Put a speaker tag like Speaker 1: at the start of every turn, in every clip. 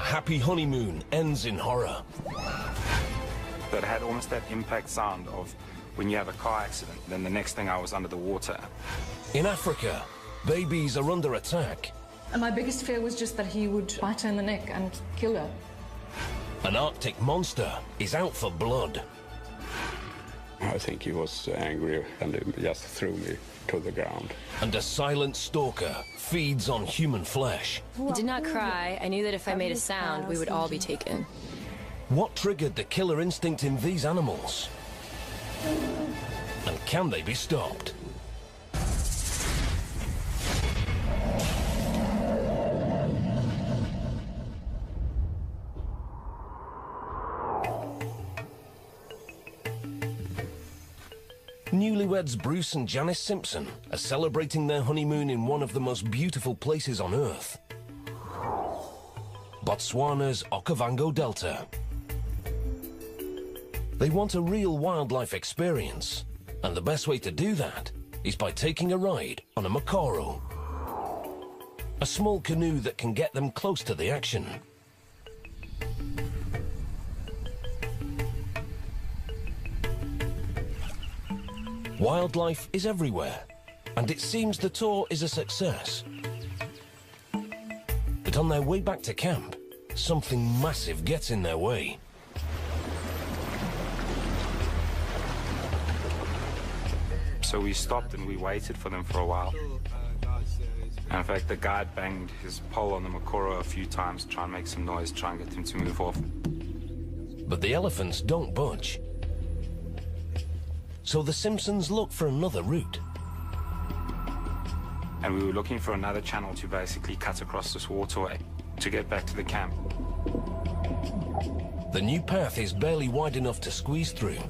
Speaker 1: happy honeymoon ends in horror.
Speaker 2: That had almost that impact sound of when you have a car accident, then the next thing I was under the water.
Speaker 1: In Africa, babies are under attack.
Speaker 3: And my biggest fear was just that he would bite her in the neck and kill her.
Speaker 1: An Arctic monster is out for blood.
Speaker 4: I think he was angry and he just threw me to the ground.
Speaker 1: And a silent stalker feeds on human flesh.
Speaker 5: I did not cry. I knew that if I made a sound, we would all be taken.
Speaker 1: What triggered the killer instinct in these animals? And can they be stopped? Newlyweds Bruce and Janice Simpson are celebrating their honeymoon in one of the most beautiful places on Earth. Botswana's Okavango Delta. They want a real wildlife experience, and the best way to do that is by taking a ride on a Mokoro, a small canoe that can get them close to the action. Wildlife is everywhere, and it seems the tour is a success. But on their way back to camp, something massive gets in their way.
Speaker 2: So we stopped and we waited for them for a while. And in fact, the guide banged his pole on the Mokoro a few times to try and make some noise, try and get them to move off.
Speaker 1: But the elephants don't budge. So the Simpsons look for another route.
Speaker 2: And we were looking for another channel to basically cut across this waterway to get back to the camp.
Speaker 1: The new path is barely wide enough to squeeze through.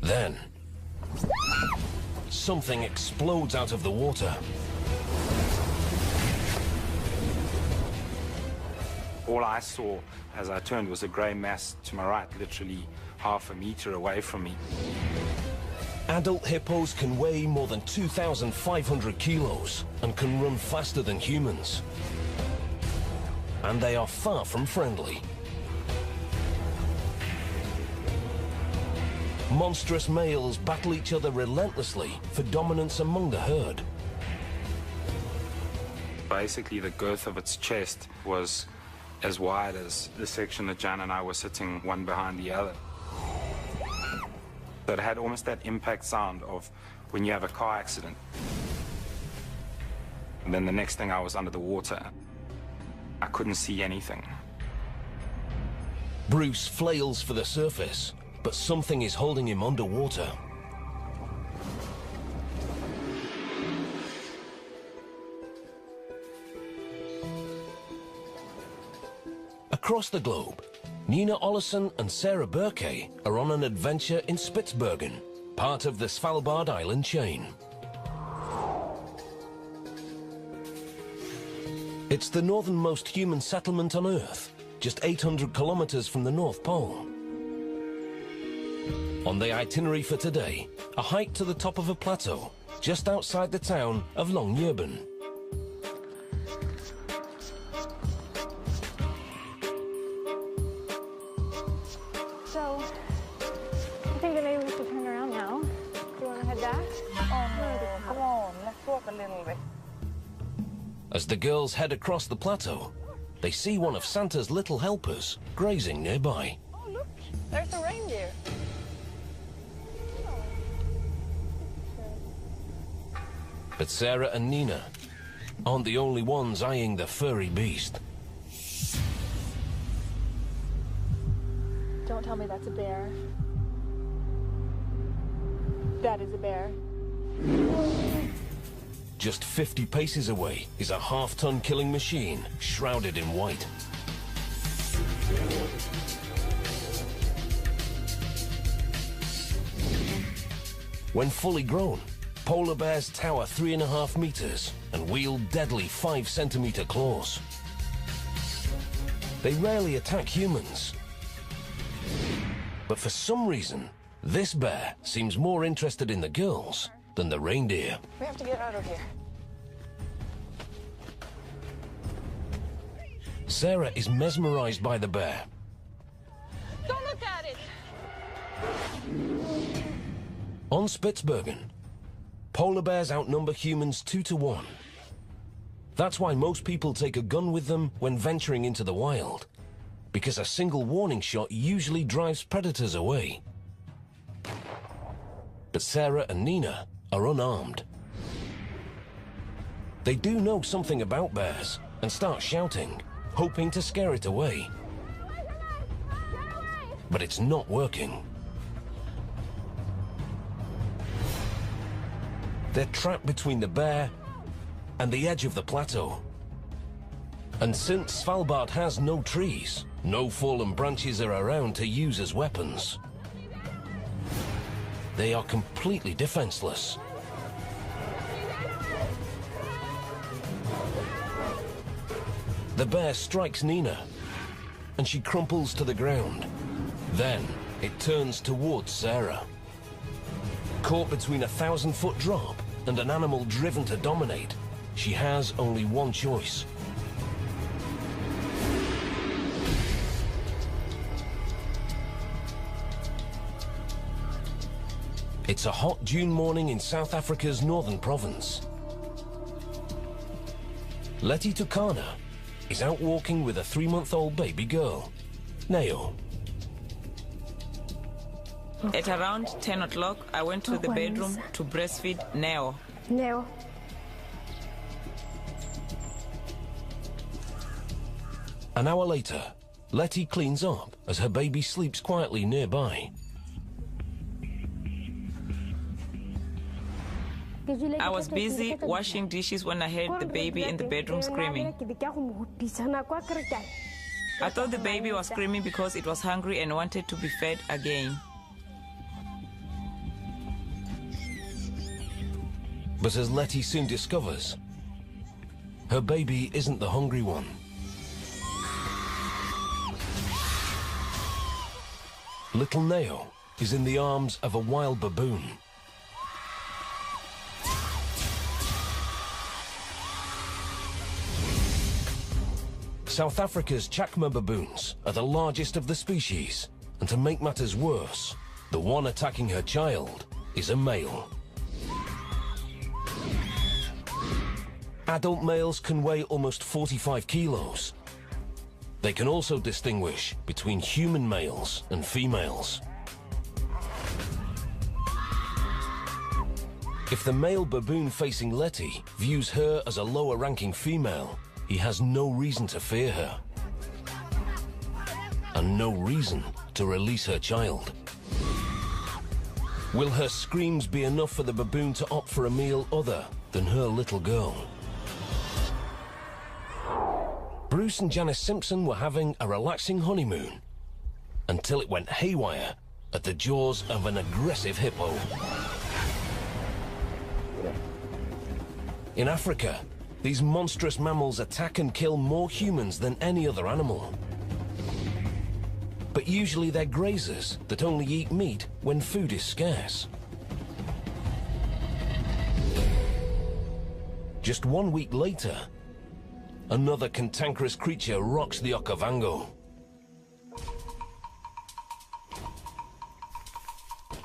Speaker 1: Then, something explodes out of the water.
Speaker 2: All I saw as I turned was a grey mass to my right, literally half a meter away from me.
Speaker 1: Adult hippos can weigh more than 2,500 kilos and can run faster than humans. And they are far from friendly. Monstrous males battle each other relentlessly for dominance among the herd.
Speaker 2: Basically, the girth of its chest was as wide as the section that Jan and I were sitting one behind the other. But it had almost that impact sound of when you have a car accident. And then the next thing I was under the water. I couldn't see anything.
Speaker 1: Bruce flails for the surface, but something is holding him underwater. Across the globe, Nina Ollison and Sarah Burke are on an adventure in Spitsbergen, part of the Svalbard island chain. It's the northernmost human settlement on Earth, just 800 kilometers from the North Pole. On the itinerary for today, a hike to the top of a plateau, just outside the town of Longyearbyen.
Speaker 6: So, I think that maybe we should turn around now. Do you want to head back?
Speaker 7: Oh no, come on, let's walk a little bit.
Speaker 1: As the girls head across the plateau, they see one of Santa's little helpers grazing nearby.
Speaker 6: Oh look, there's a reindeer.
Speaker 1: But Sarah and Nina aren't the only ones eyeing the furry beast.
Speaker 6: Don't tell me that's a bear. That is a bear.
Speaker 1: Just 50 paces away is a half-ton killing machine shrouded in white. When fully grown, polar bears tower 3.5 meters and wield deadly 5-centimeter claws. They rarely attack humans. But for some reason, this bear seems more interested in the girls than the reindeer.
Speaker 7: We have to get out of here.
Speaker 1: Sarah is mesmerized by the bear.
Speaker 7: Don't look at it!
Speaker 1: On Spitsbergen, polar bears outnumber humans 2 to 1. That's why most people take a gun with them when venturing into the wild, because a single warning shot usually drives predators away. But Sarah and Nina are unarmed. They do know something about bears and start shouting, hoping to scare it away. But it's not working. They're trapped between the bear and the edge of the plateau. And since Svalbard has no trees, no fallen branches are around to use as weapons. They are completely defenseless. The bear strikes Nina, and she crumples to the ground. Then it turns towards Sarah. Caught between a 1,000-foot drop and an animal driven to dominate, she has only one choice. It's a hot June morning in South Africa's northern province. Letty Tukana is out walking with a 3-month-old baby girl, Neo.
Speaker 8: At around 10 o'clock, I went to the bedroom to breastfeed Neo.
Speaker 6: Neo.
Speaker 1: An hour later, Letty cleans up as her baby sleeps quietly nearby.
Speaker 8: I was busy washing dishes when I heard the baby in the bedroom screaming. I thought the baby was screaming because it was hungry and wanted to be fed again.
Speaker 1: But as Letty soon discovers, her baby isn't the hungry one. Little Neo is in the arms of a wild baboon. South Africa's Chakma baboons are the largest of the species, and to make matters worse, the one attacking her child is a male. Adult males can weigh almost 45 kilos. They can also distinguish between human males and females. If the male baboon facing Letty views her as a lower-ranking female, he has no reason to fear her. And no reason to release her child. Will her screams be enough for the baboon to opt for a meal other than her little girl? Bruce and Janice Simpson were having a relaxing honeymoon until it went haywire at the jaws of an aggressive hippo. In Africa, these monstrous mammals attack and kill more humans than any other animal. But usually they're grazers that only eat meat when food is scarce. Just 1 week later, another cantankerous creature rocks the Okavango.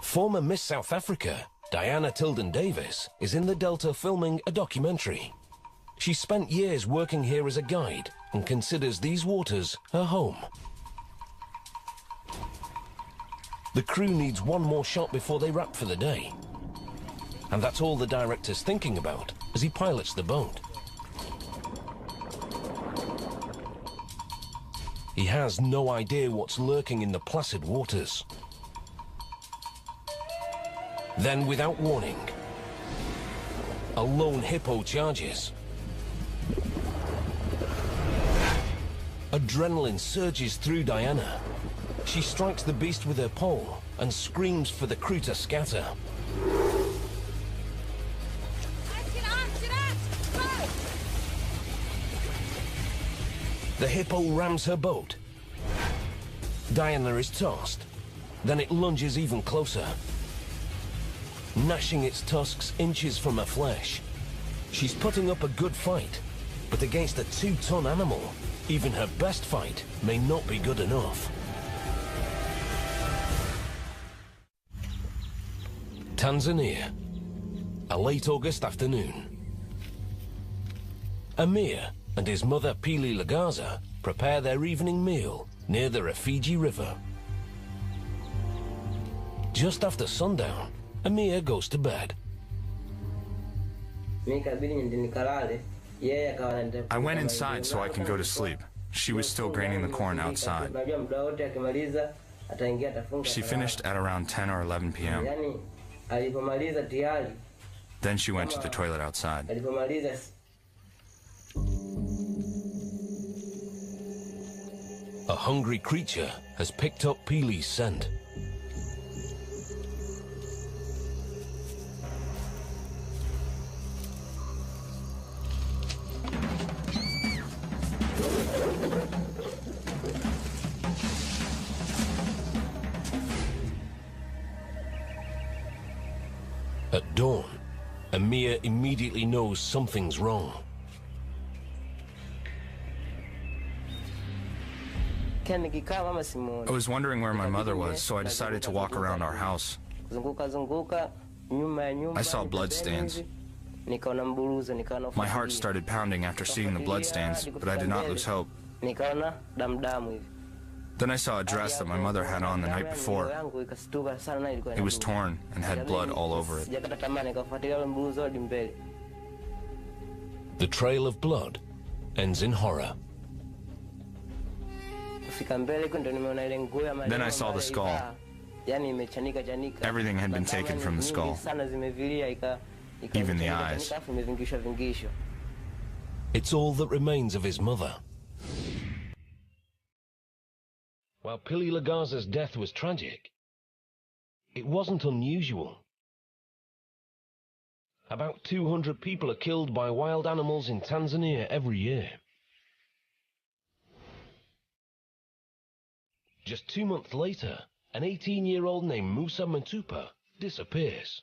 Speaker 1: Former Miss South Africa, Diana Tilden Davis, is in the Delta filming a documentary. She spent years working here as a guide and considers these waters her home. The crew needs one more shot before they wrap for the day. And that's all the director's thinking about as he pilots the boat. He has no idea what's lurking in the placid waters. Then, without warning, a lone hippo charges. Adrenaline surges through Diana. She strikes the beast with her pole and screams for the crew to scatter. The hippo rams her boat. Diana is tossed. Then it lunges even closer. gnashing its tusks inches from her flesh. She's putting up a good fight, but against a 2-ton animal, even her best fight may not be good enough. Tanzania, a late August afternoon. Amir and his mother Pili Lagaza prepare their evening meal near the Rufiji River. Just after sundown, Amir goes to bed.
Speaker 9: I went inside so I can go to sleep. She was still graining the corn outside. She finished at around 10 or 11 p.m. Then she went to the toilet outside.
Speaker 1: A hungry creature has picked up Pili's scent. At dawn, Amir immediately knows something's wrong.
Speaker 9: I was wondering where my mother was, so I decided to walk around our house. I saw bloodstains. My heart started pounding after seeing the bloodstains, but I did not lose hope. Then I saw a dress that my mother had on the night before. It was torn and had blood all over it.
Speaker 1: The trail of blood ends in horror.
Speaker 9: Then I saw the skull. Everything had been taken from the skull, even the eyes.
Speaker 1: It's all that remains of his mother. While Pili Lagaza's death was tragic, it wasn't unusual. About 200 people are killed by wild animals in Tanzania every year. Just 2 months later, an 18-year-old named Musa Matupa disappears.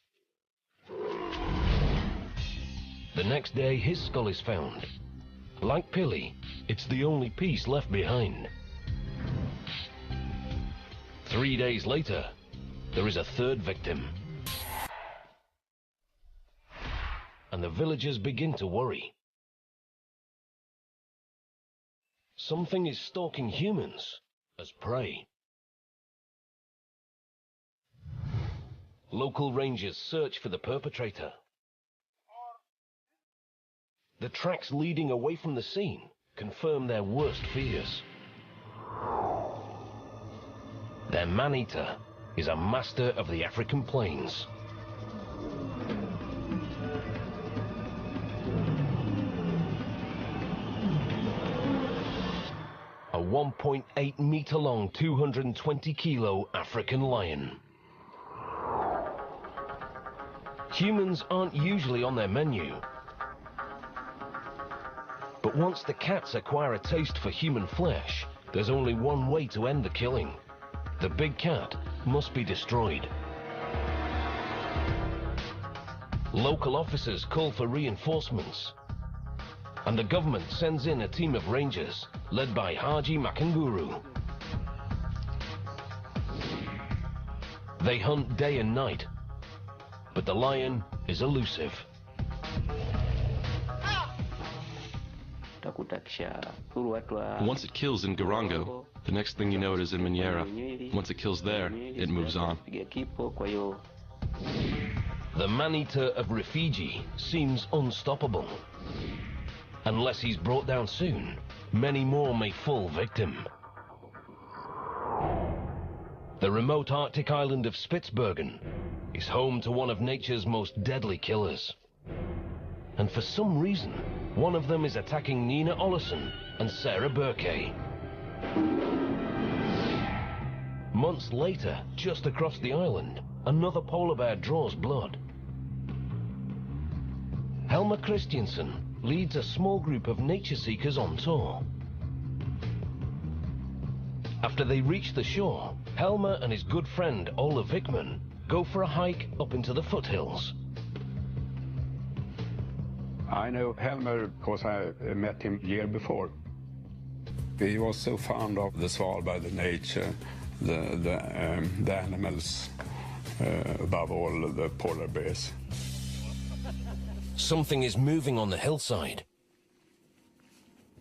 Speaker 1: The next day, his skull is found. Like Pili, it's the only piece left behind. 3 days later, there is a third victim. And the villagers begin to worry. Something is stalking humans as prey. Local rangers search for the perpetrator. The tracks leading away from the scene confirm their worst fears. Their man-eater is a master of the African plains. A 1.8 meter long, 220 kilo African lion. Humans aren't usually on their menu. But once the cats acquire a taste for human flesh, there's only one way to end the killing. The big cat must be destroyed. Local officers call for reinforcements, and the government sends in a team of rangers led by Haji Makanguru. They hunt day and night, but the lion is elusive.
Speaker 10: Once it kills in Garango, the next thing you know it is in Manyara. Once it kills there, it moves on.
Speaker 1: The man-eater of Rufiji seems unstoppable. Unless he's brought down soon, many more may fall victim. The remote Arctic island of Spitsbergen is home to one of nature's most deadly killers. And for some reason, one of them is attacking Nina Ollison and Sarah Burke. Months later, just across the island, another polar bear draws blood. Helma Christiansen leads a small group of nature seekers on tour. After they reach the shore, Helma and his good friend Ola Vickman go for a hike up into the foothills.
Speaker 4: I know Helmer because I met him year before. He was so fond of the Svalbard, the nature, the animals, above all the polar bears.
Speaker 1: Something is moving on the hillside.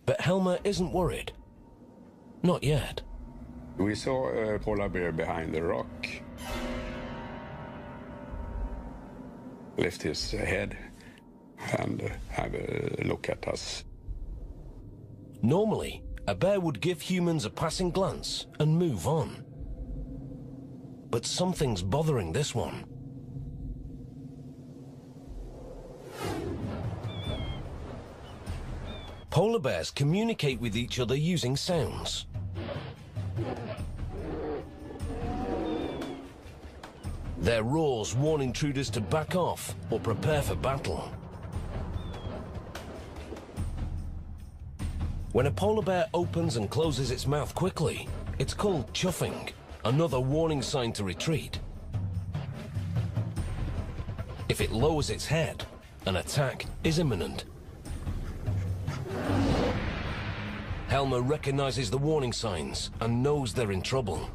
Speaker 1: But Helmer isn't worried. Not yet.
Speaker 4: We saw a polar bear behind the rock. Lift his head and have a look at us.
Speaker 1: Normally, a bear would give humans a passing glance and move on. But something's bothering this one. Polar bears communicate with each other using sounds. Their roars warn intruders to back off or prepare for battle. When a polar bear opens and closes its mouth quickly, it's called chuffing, another warning sign to retreat. If it lowers its head, an attack is imminent. Helmer recognizes the warning signs and knows they're in trouble.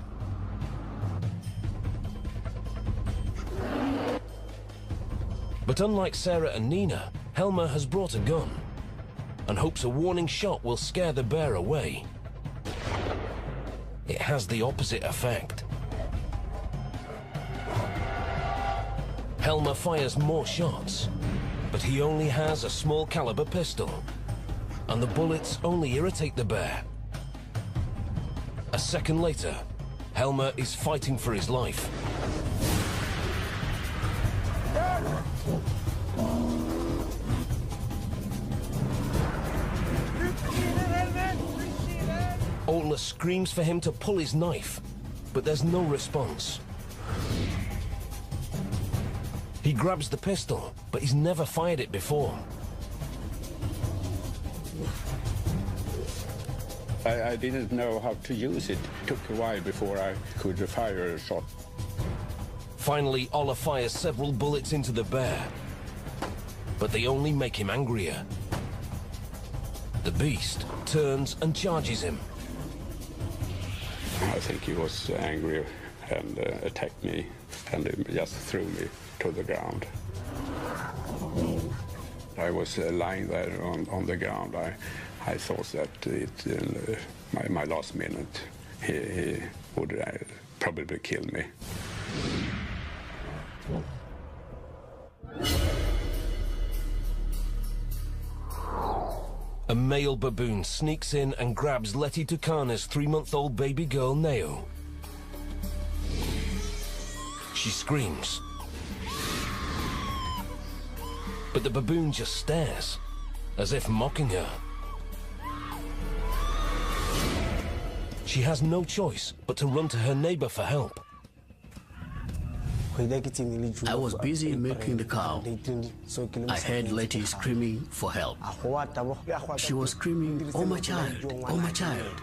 Speaker 1: But unlike Sarah and Nina, Helmer has brought a gun and hopes a warning shot will scare the bear away. It has the opposite effect. Helmer fires more shots, but he only has a small caliber pistol, and the bullets only irritate the bear. A second later, Helmer is fighting for his life. Olna screams for him to pull his knife, but there's no response. He grabs the pistol, but he's never fired it before.
Speaker 4: I didn't know how to use it. It took a while before I could fire a shot.
Speaker 1: Finally, Ola fires several bullets into the bear, but they only make him angrier. The beast turns and charges him.
Speaker 4: I think he was angry and attacked me and just threw me to the ground. I was lying there on the ground. I thought that in my last minute he would probably kill me.
Speaker 1: A male baboon sneaks in and grabs Letty Tukana's 3-month-old baby girl, Neo. She screams. But the baboon just stares, as if mocking her. She has no choice but to run to her neighbor for help.
Speaker 11: I was busy milking the cow. I heard Letty screaming for help. She was screaming, "Oh my child, oh my child."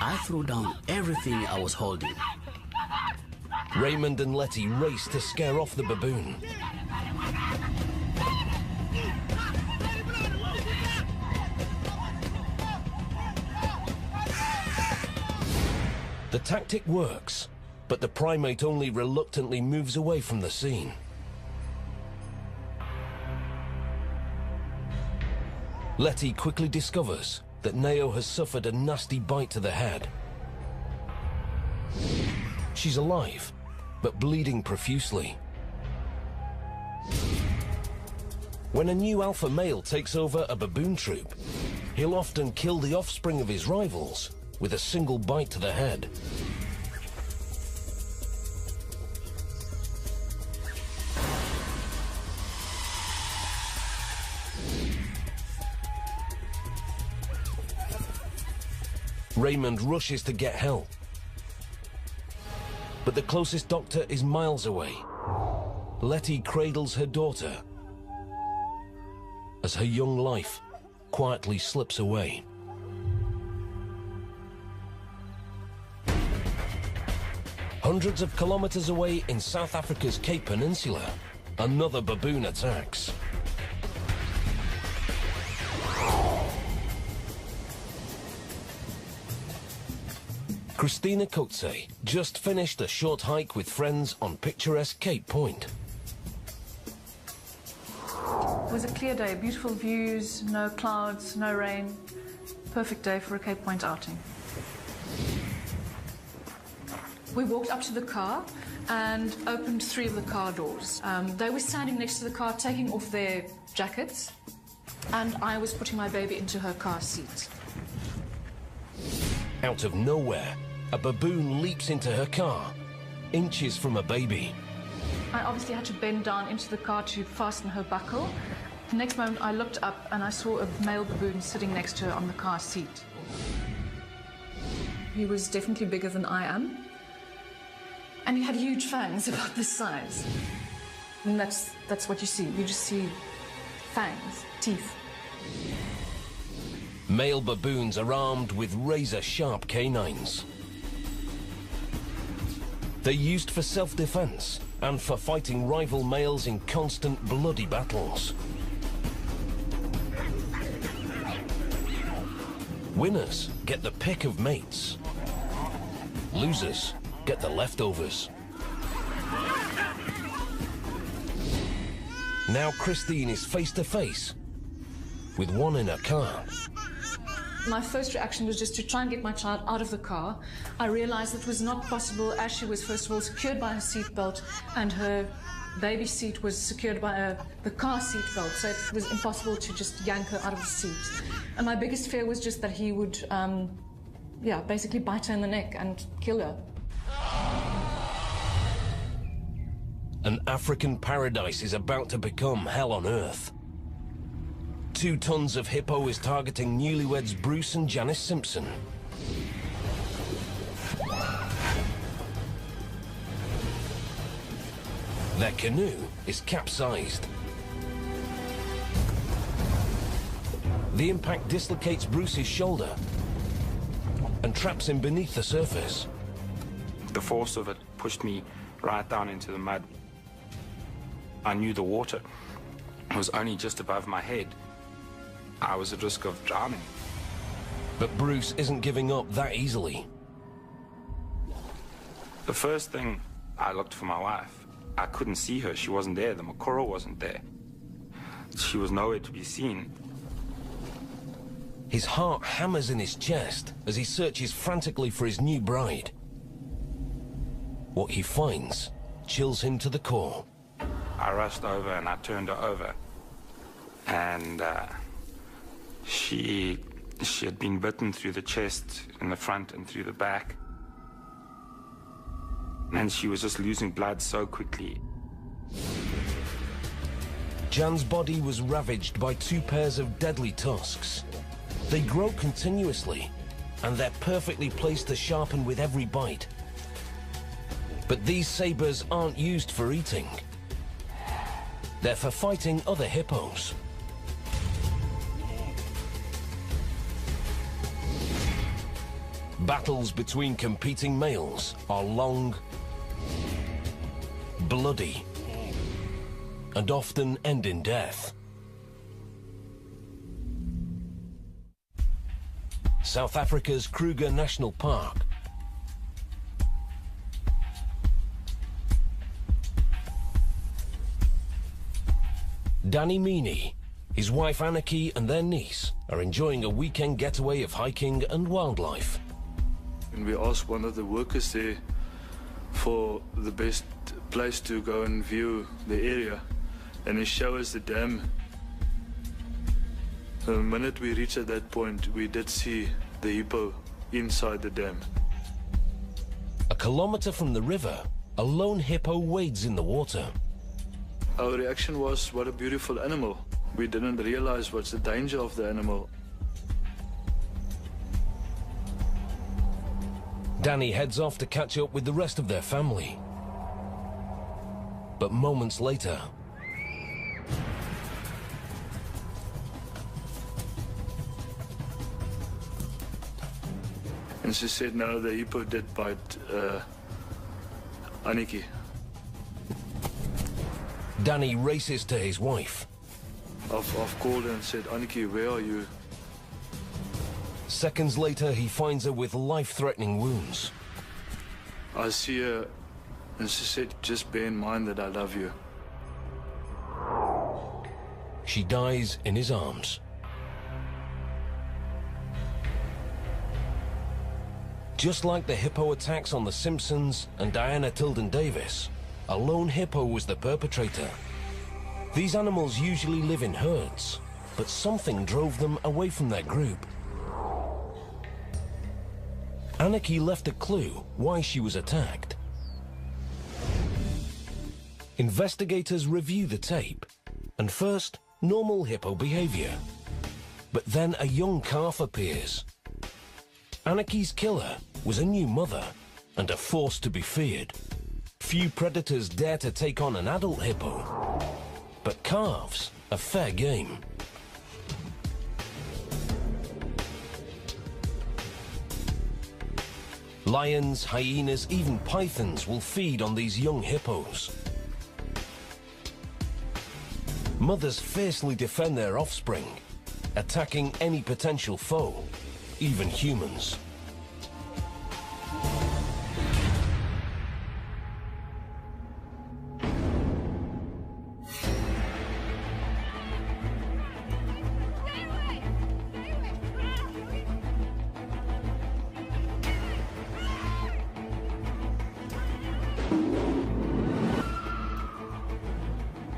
Speaker 11: I threw down everything I was holding.
Speaker 1: Raymond and Letty race to scare off the baboon. The tactic works, but the primate only reluctantly moves away from the scene. Letty quickly discovers that Neo has suffered a nasty bite to the head. She's alive, but bleeding profusely. When a new alpha male takes over a baboon troop, he'll often kill the offspring of his rivals with a single bite to the head. Raymond rushes to get help, but the closest doctor is miles away. Letty cradles her daughter as her young life quietly slips away. Hundreds of kilometers away in South Africa's Cape Peninsula, another baboon attacks. Christina Kotze just finished a short hike with friends on picturesque Cape Point.
Speaker 3: It was a clear day, beautiful views, no clouds, no rain. Perfect day for a Cape Point outing. We walked up to the car and opened 3 of the car doors. They were standing next to the car, taking off their jackets, and I was putting my baby into her car seat.
Speaker 1: Out of nowhere, a baboon leaps into her car, inches from a baby.
Speaker 3: I obviously had to bend down into the car to fasten her buckle. The next moment I looked up and I saw a male baboon sitting next to her on the car seat. He was definitely bigger than I am. And he had huge fangs about this size. And that's what you see. You just see fangs, teeth.
Speaker 1: Male baboons are armed with razor-sharp canines. They're used for self-defense and for fighting rival males in constant bloody battles. Winners get the pick of mates. Losers get the leftovers. Now Christine is face to face with one in her car.
Speaker 3: My first reaction was just to try and get my child out of the car. I realized it was not possible as she was first of all secured by her seatbelt and her baby seat was secured by the car seatbelt, so it was impossible to just yank her out of the seat. And my biggest fear was just that he would, basically bite her in the neck and kill her.
Speaker 1: An African paradise is about to become hell on earth. 2 tons of hippo is targeting newlyweds Bruce and Janice Simpson. Their canoe is capsized. The impact dislocates Bruce's shoulder and traps him beneath the surface.
Speaker 2: The force of it pushed me right down into the mud. I knew the water was only just above my head. I was at risk of drowning.
Speaker 1: But Bruce isn't giving up that easily.
Speaker 2: The first thing, I looked for my wife. I couldn't see her. She wasn't there. The Makoro wasn't there. She was nowhere to be seen.
Speaker 1: His heart hammers in his chest as he searches frantically for his new bride. What he finds chills him to the core.
Speaker 2: I rushed over and I turned her over. And she had been bitten through the chest, in the front and through the back. And she was just losing blood so quickly.
Speaker 1: Jan's body was ravaged by 2 pairs of deadly tusks. They grow continuously, and they're perfectly placed to sharpen with every bite. But these sabers aren't used for eating. They're for fighting other hippos. Battles between competing males are long, bloody, and often end in death. South Africa's Kruger National Park. Danny Meany, his wife Anneke and their niece are enjoying a weekend getaway of hiking and wildlife.
Speaker 12: And we asked one of the workers there for the best place to go and view the area, and he showed us the dam. The minute we reached at that point, we did see the hippo inside the dam.
Speaker 1: A kilometer from the river, a lone hippo wades in the water.
Speaker 12: Our reaction was, what a beautiful animal. We didn't realize what's the danger of the animal.
Speaker 1: Danny heads off to catch up with the rest of their family. But moments later,
Speaker 12: and she said, no, the hippo did bite Aniki.
Speaker 1: Danny races to his wife.
Speaker 12: I've called her and said, Aniki, where are you?
Speaker 1: Seconds later, he finds her with life-threatening wounds.
Speaker 12: I see her, and she said, just bear in mind that I love you.
Speaker 1: She dies in his arms. Just like the hippo attacks on The Simpsons and Diana Tilden Davis, a lone hippo was the perpetrator. These animals usually live in herds, but something drove them away from their group. Aniki left a clue why she was attacked. Investigators review the tape, and first, normal hippo behavior. But then a young calf appears. Aniki's killer was a new mother and a force to be feared. Few predators dare to take on an adult hippo, but calves are fair game. Lions, hyenas, even pythons will feed on these young hippos. Mothers fiercely defend their offspring, attacking any potential foe, even humans.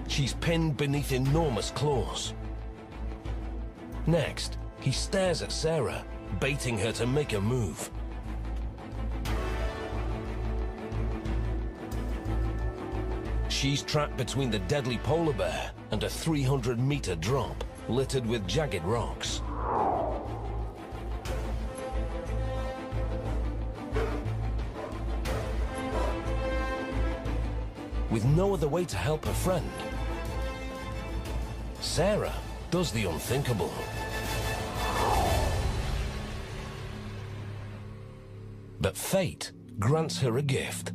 Speaker 1: She's pinned beneath enormous claws. Next, he stares at Sarah, baiting her to make a move. She's trapped between the deadly polar bear and a 300-meter drop, littered with jagged rocks. With no other way to help her friend, Sarah does the unthinkable. But fate grants her a gift.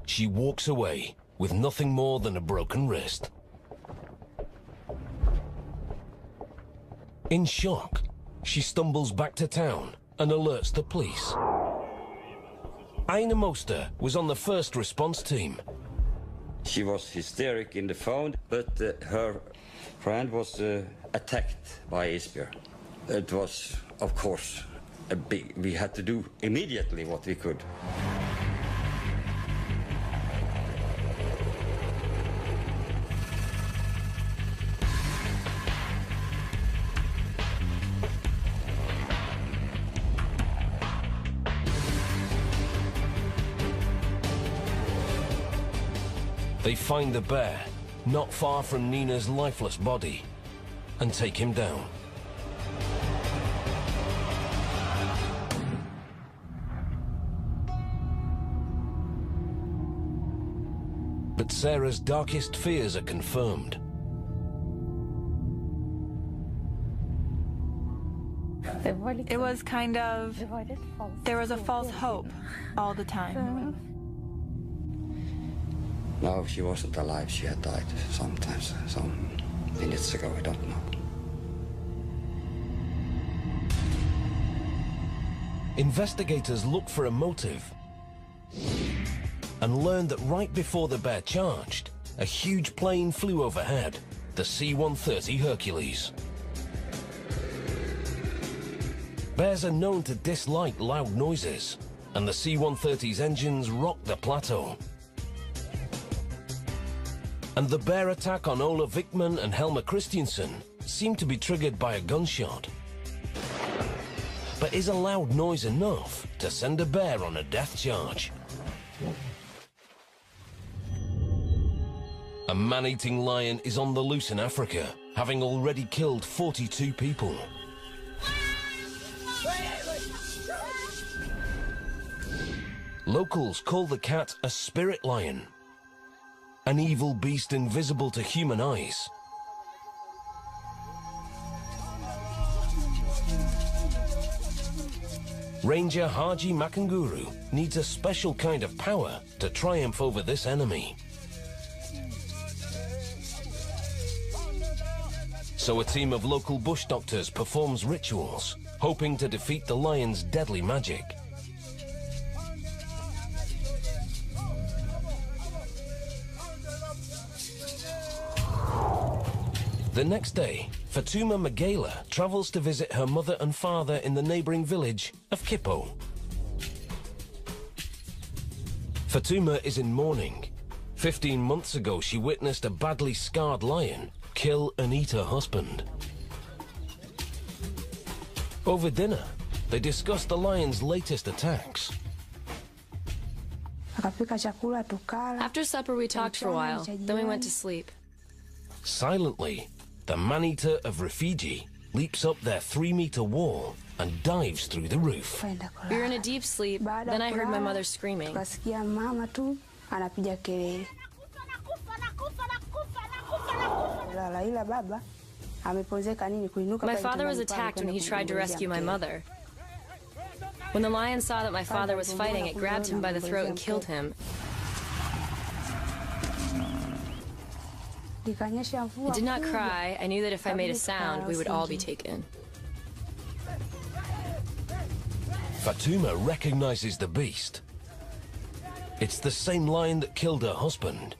Speaker 1: She walks away with nothing more than a broken wrist. In shock, she stumbles back to town and alerts the police. Aina Moster was on the first response team.
Speaker 13: She was hysteric in the phone, but her friend was attacked by Isbjörn. It was, of course, we had to do immediately what we could.
Speaker 1: They find the bear, not far from Nina's lifeless body, and take him down. But Sarah's darkest fears are confirmed.
Speaker 14: It was kind of... there was a false hope all the time.
Speaker 13: No, she wasn't alive. She had died sometimes, some minutes ago, I don't know.
Speaker 1: Investigators look for a motive and learn that right before the bear charged, a huge plane flew overhead, the C-130 Hercules. Bears are known to dislike loud noises, and the C-130's engines rocked the plateau. And the bear attack on Ola Vickman and Helmer Christensen seemed to be triggered by a gunshot. But is a loud noise enough to send a bear on a death charge? A man-eating lion is on the loose in Africa, having already killed 42 people. Locals call the cat a spirit lion, an evil beast invisible to human eyes. Ranger Haji Makanguru needs a special kind of power to triumph over this enemy. So a team of local bush doctors performs rituals, hoping to defeat the lion's deadly magic. The next day, Fatuma Magela travels to visit her mother and father in the neighboring village of Kippo. Fatuma is in mourning. 15 months ago, she witnessed a badly scarred lion kill and eat her husband. Over dinner, they discuss the lion's latest attacks.
Speaker 5: After supper, we talked for a while, then we went to sleep.
Speaker 1: Silently, the man-eater of Rufiji leaps up their 3-meter wall and dives through the roof.
Speaker 5: We were in a deep sleep, then I heard my mother screaming. My father was attacked when he tried to rescue my mother. When the lion saw that my father was fighting, it grabbed him by the throat and killed him. I did not cry. I knew that if I made a sound, we would all be taken.
Speaker 1: Fatuma recognizes the beast. It's the same lion that killed her husband.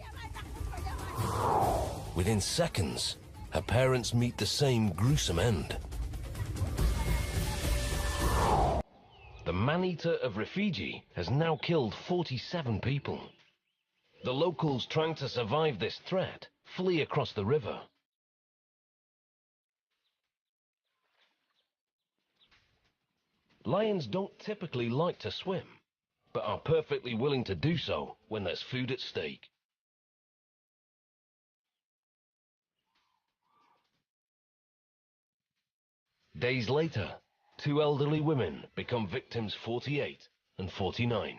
Speaker 1: Within seconds, her parents meet the same gruesome end. The man-eater of Rufiji has now killed 47 people. The locals trying to survive this threat flee across the river. Lions don't typically like to swim, but are perfectly willing to do so when there's food at stake. Days later, 2 elderly women become victims 48 and 49.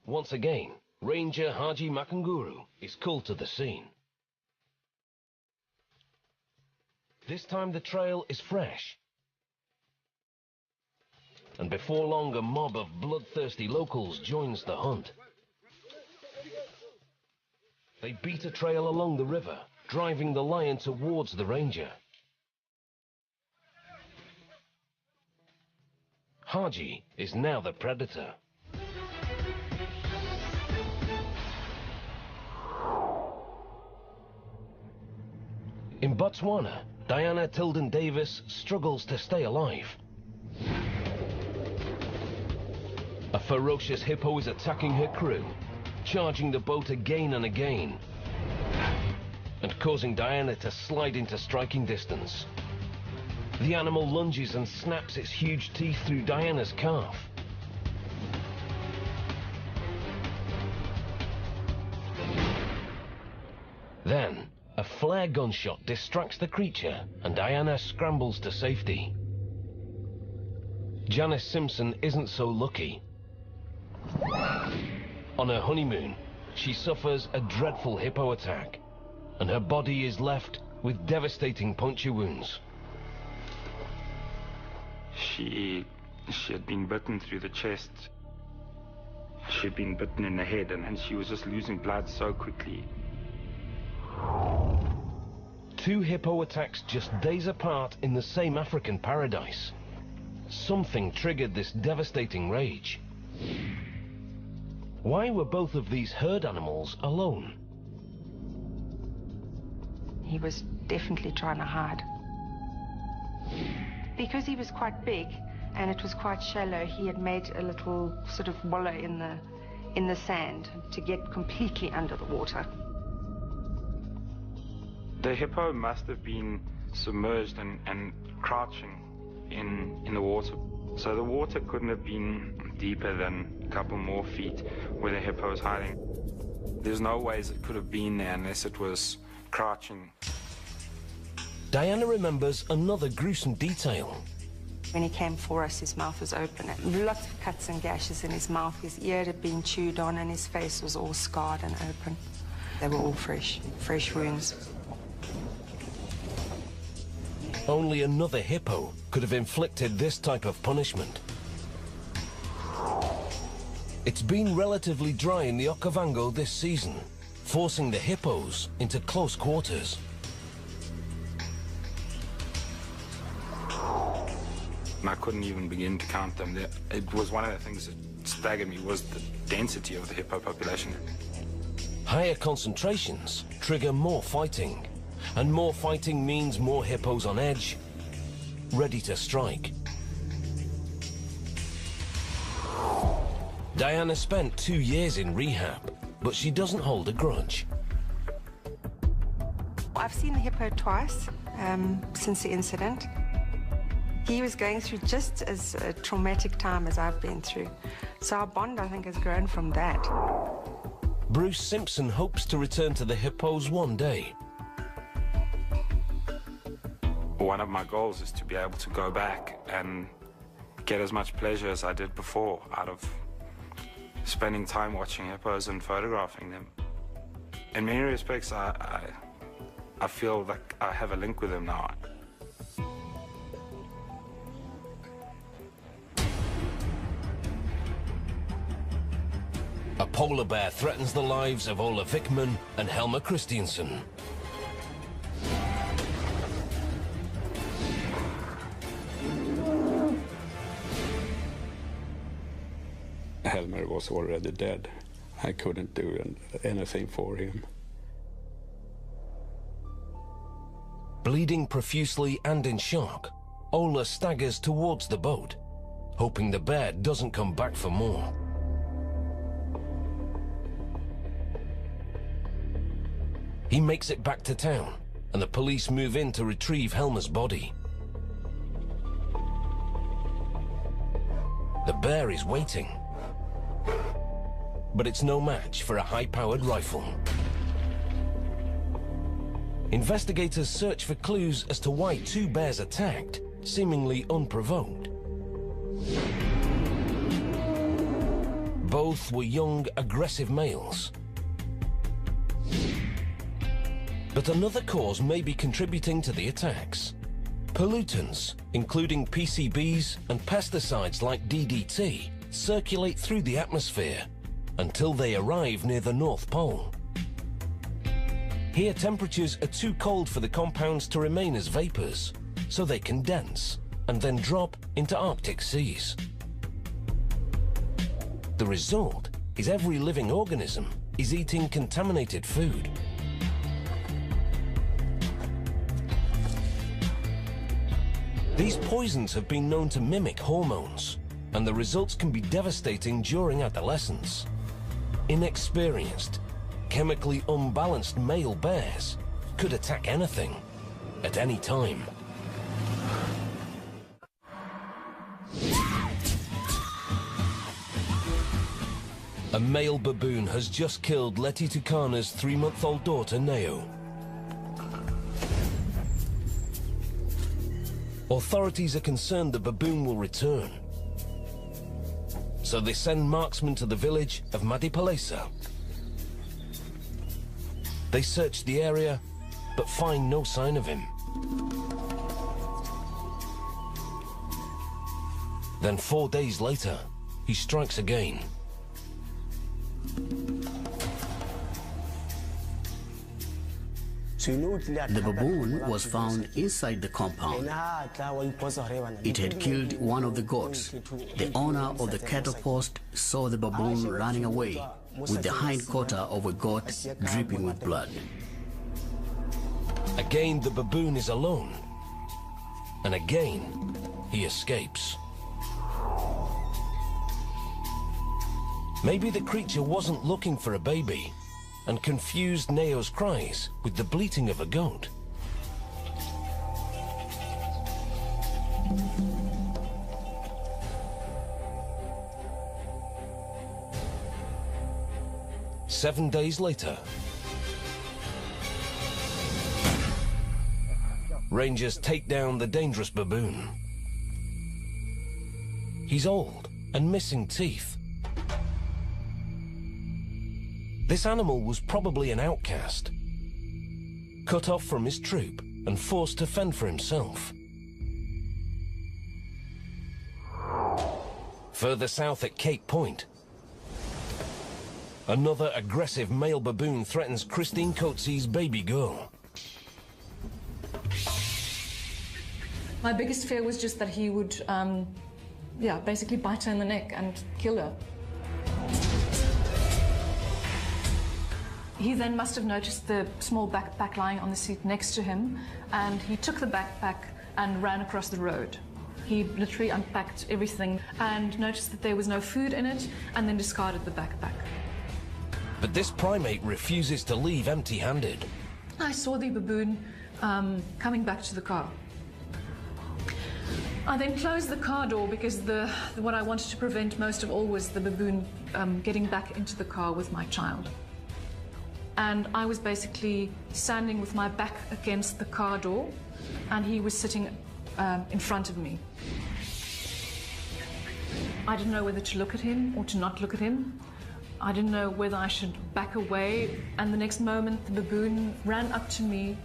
Speaker 1: Once again, Ranger Haji Makanguru is called to the scene. This time the trail is fresh. And before long, a mob of bloodthirsty locals joins the hunt. They beat a trail along the river, driving the lion towards the ranger. Haji is now the predator. In Botswana, Diana Tilden Davis struggles to stay alive. A ferocious hippo is attacking her crew, charging the boat again and again, and causing Diana to slide into striking distance. The animal lunges and snaps its huge teeth through Diana's calf. Then, a flare gunshot distracts the creature and Diana scrambles to safety. Janice Simpson isn't so lucky. On her honeymoon, she suffers a dreadful hippo attack, and her body is left with devastating puncture wounds.
Speaker 2: She had been bitten through the chest. She'd been bitten in the head, and she was just losing blood so quickly.
Speaker 1: 2 hippo attacks just days apart in the same African paradise. Something triggered this devastating rage. Why were both of these herd animals alone?
Speaker 15: He was definitely trying to hide. Because he was quite big and it was quite shallow, he had made a little sort of wallow in the sand to get completely under the water.
Speaker 2: The hippo must have been submerged and crouching in the water. So the water couldn't have been deeper than a couple more feet where the hippo was hiding. There's no ways it could have been there unless it was crouching.
Speaker 1: Diana remembers another gruesome detail.
Speaker 15: When he came for us, his mouth was open. Lots of cuts and gashes in his mouth. His ear had been chewed on and his face was all scarred and open. They were all fresh wounds.
Speaker 1: Only another hippo could have inflicted this type of punishment. It's been relatively dry in the Okavango this season, forcing the hippos into close quarters.
Speaker 2: I couldn't even begin to count them. It was one of the things that staggered me was the density of the hippo population.
Speaker 1: Higher concentrations trigger more fighting, and more fighting means more hippos on edge, ready to strike. Diana spent 2 years in rehab, but she doesn't hold a grudge.
Speaker 15: I've seen the hippo twice since the incident. He was going through just as a traumatic time as I've been through. So our bond, I think, has grown from that.
Speaker 1: Bruce Simpson hopes to return to the hippos one day.
Speaker 2: One of my goals is to be able to go back and get as much pleasure as I did before out of spending time watching hippos and photographing them. In many respects, I feel like I have a link with them now.
Speaker 1: A polar bear threatens the lives of Ola Vickman and Helmer Christiansen.
Speaker 4: Helmer was already dead. I couldn't do anything for him.
Speaker 1: Bleeding profusely and in shock, Ola staggers towards the boat, hoping the bear doesn't come back for more. He makes it back to town, and the police move in to retrieve Helmer's body. The bear is waiting, but it's no match for a high-powered rifle. Investigators search for clues as to why 2 bears attacked, seemingly unprovoked. Both were young, aggressive males. But another cause may be contributing to the attacks. Pollutants, including PCBs and pesticides like DDT, circulate through the atmosphere until they arrive near the North Pole. Here, temperatures are too cold for the compounds to remain as vapors, so they condense and then drop into Arctic seas. The result is every living organism is eating contaminated food. These poisons have been known to mimic hormones, and the results can be devastating during adolescence. Inexperienced, chemically unbalanced male bears could attack anything, at any time. A male baboon has just killed Letty Tukana's 3-month-old daughter, Neo. Authorities are concerned the baboon will return, so they send marksmen to the village of Madipalesa. They search the area, but find no sign of him. Then 4 days later, he strikes again.
Speaker 11: The baboon was found inside the compound. It had killed one of the goats. The owner of the cattle post saw the baboon running away with the hind quarter of a goat dripping with blood.
Speaker 1: Again, the baboon is alone. And again, he escapes. Maybe the creature wasn't looking for a baby and confused Neo's cries with the bleating of a goat. Seven days later, rangers take down the dangerous baboon. He's old and missing teeth. This animal was probably an outcast, cut off from his troop and forced to fend for himself. Further south at Cape Point, another aggressive male baboon threatens Christine Coetzee's baby girl.
Speaker 3: My biggest fear was just that he would, basically bite her in the neck and kill her. He then must have noticed the small backpack lying on the seat next to him, and he took the backpack and ran across the road. He literally unpacked everything and noticed that there was no food in it, and then discarded the backpack.
Speaker 1: But this primate refuses to leave empty-handed.
Speaker 3: I saw the baboon coming back to the car. I then closed the car door because what I wanted to prevent most of all was the baboon getting back into the car with my child. And I was basically standing with my back against the car door, and he was sitting in front of me. I didn't know whether to look at him or to not look at him. I didn't know whether I should back away, and the next moment the baboon ran up to me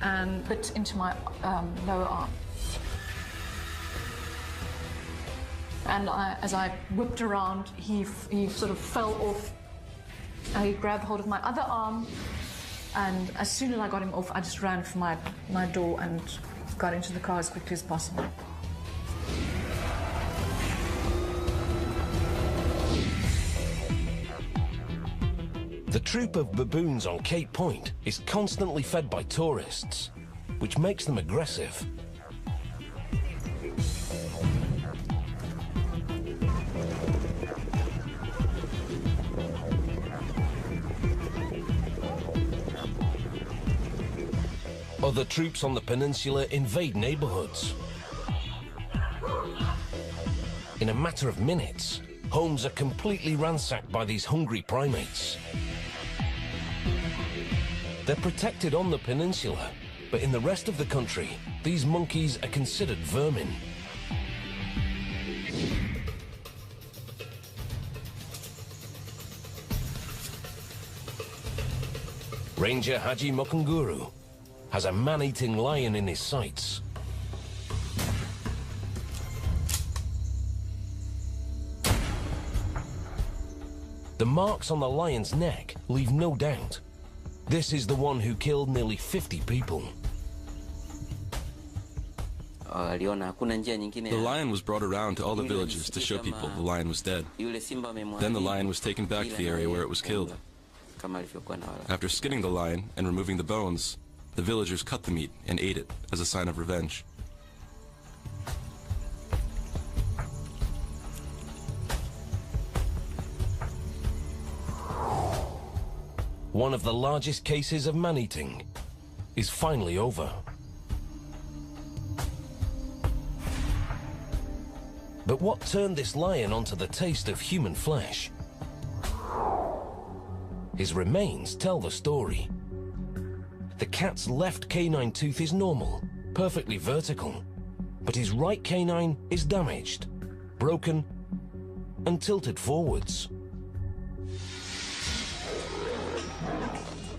Speaker 3: and bit into my lower arm. And as I whipped around, he sort of fell off. He grabbed hold of my other arm, and as soon as I got him off, I just ran for my door and got into the car as quickly as possible.
Speaker 1: The troop of baboons on Cape Point is constantly fed by tourists, which makes them aggressive. Other troops on the peninsula invade neighborhoods. In a matter of minutes, homes are completely ransacked by these hungry primates. They're protected on the peninsula, but in the rest of the country, these monkeys are considered vermin. Ranger Haji Mokunguru has a man-eating lion in his sights. The marks on the lion's neck leave no doubt. This is the one who killed nearly 50 people.
Speaker 10: The lion was brought around to all the villages to show people the lion was dead. Then the lion was taken back to the area where it was killed. After skinning the lion and removing the bones, the villagers cut the meat and ate it as a sign of revenge.
Speaker 1: One of the largest cases of man-eating is finally over. But what turned this lion onto the taste of human flesh? His remains tell the story. The cat's left canine tooth is normal, perfectly vertical, but his right canine is damaged, broken, and tilted forwards.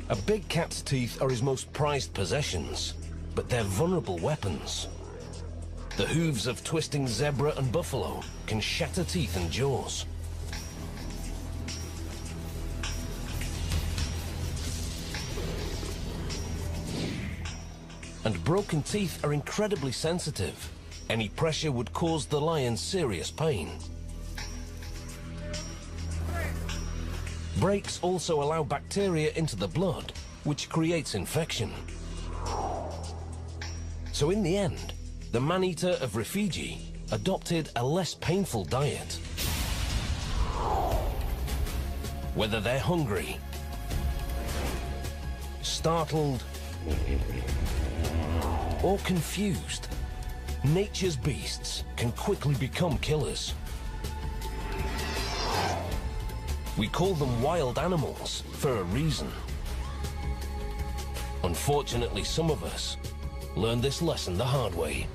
Speaker 1: A big cat's teeth are his most prized possessions, but they're vulnerable weapons. The hooves of twisting zebra and buffalo can shatter teeth and jaws. And broken teeth are incredibly sensitive. Any pressure would cause the lion serious pain. Breaks also allow bacteria into the blood, which creates infection. So in the end, the man-eater of Rufiji adopted a less painful diet. Whether they're hungry, startled, or confused, nature's beasts can quickly become killers. We call them wild animals for a reason. Unfortunately, some of us learned this lesson the hard way.